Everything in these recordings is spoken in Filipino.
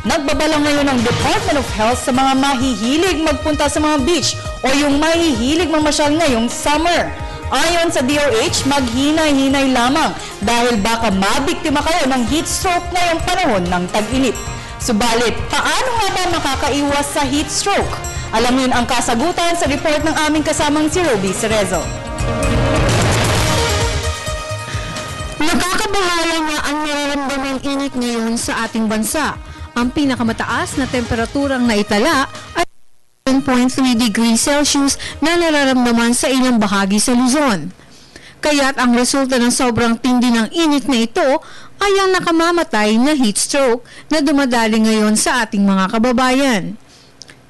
Nagbabala ngayon ang Department of Health sa mga mahihilig magpunta sa mga beach o yung mahihilig mamasyal ngayong summer. Ayon sa DOH, maghinay-hinay lamang dahil baka mabiktima kayo ng heat stroke ngayong panahon ng tag-init. Subalit, paano nga ba makakaiwas sa heat stroke? Alamin ang kasagutan sa report ng aming kasamang si Roby Cerezo. Nakakabahala nga ang nararamdamang init ngayon sa ating bansa. Ang pinakamataas na temperaturang naitala ay 7.3 degrees Celsius na nararamdaman sa ilang bahagi sa Luzon. Kaya't ang resulta ng sobrang tindi ng init na ito ay ang nakamamatay na heat stroke na dumadali ngayon sa ating mga kababayan.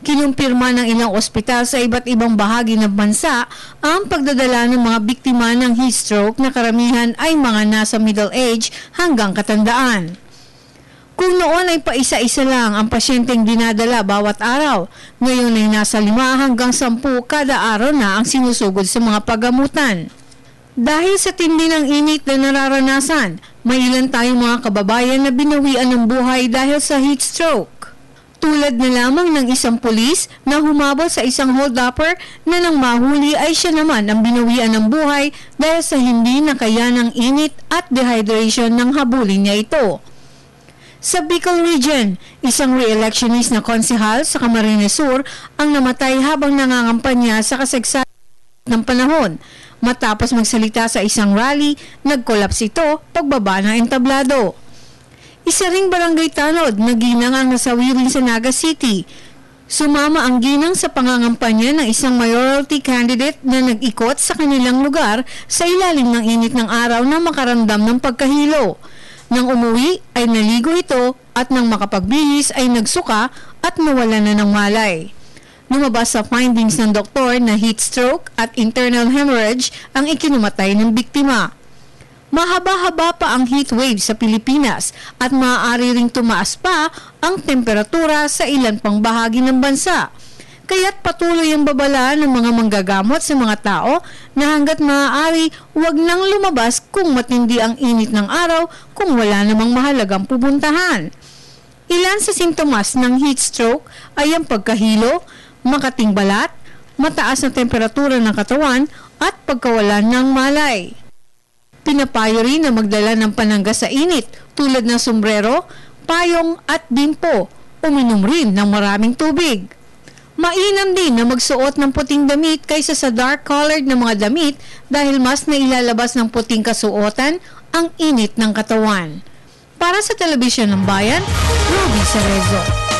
Kinumpirma ng ilang ospital sa iba't ibang bahagi ng bansa ang pagdadala ng mga biktima ng heat stroke na karamihan ay mga nasa middle age hanggang katandaan. Kung noon ay paisa-isa lang ang pasyenteng dinadala bawat araw, ngayon ay nasa 5 hanggang 10 kada araw na ang sinusugod sa mga pagamutan. Dahil sa tindi ng init na nararanasan, may ilan tayong mga kababayan na binawian ng buhay dahil sa heat stroke. Tulad na lamang ng isang pulis na humabol sa isang hold-upper na nang mahuli ay siya naman ang binawian ng buhay dahil sa hindi nakaya ng init at dehydration ng habulin niya ito. Sa Bicol Region, isang re-electionist na konsehal sa Camarines Sur ang namatay habang nangangampanya sa kasagsagan ng panahon. Matapos magsalita sa isang rally, nag-collapse ito pagbaba ng entablado. Isa ring barangay tanod na ginang ang nasawi rin sa Naga City. Sumama ang ginang sa pangangampanya ng isang mayoralty candidate na nag-ikot sa kanilang lugar sa ilalim ng init ng araw na makaramdam ng pagkahilo. Nang umuwi ay naligo ito at nang makapagbihis ay nagsuka at nawala na ng malay. Lumabas sa findings ng doktor na heat stroke at internal hemorrhage ang ikinumatay ng biktima. Mahaba-haba pa ang heat wave sa Pilipinas at maaari ring tumaas pa ang temperatura sa ilan pang bahagi ng bansa. Kaya't patuloy ang babala ng mga manggagamot sa mga tao na hanggat maaari huwag nang lumabas kung matindi ang init ng araw kung wala namang mahalagang pupuntahan. Ilan sa sintomas ng heat stroke ay ang pagkahilo, makating balat, mataas na temperatura ng katawan at pagkawalan ng malay. Pinapayo rin na magdala ng panangga sa init tulad ng sombrero, payong at bimpo. Uminom rin ng maraming tubig. Mainam din na magsuot ng puting damit kaysa sa dark-colored na mga damit dahil mas nailalabas ng puting kasuotan ang init ng katawan. Para sa Telebisyon ng Bayan, Roby Cerezo.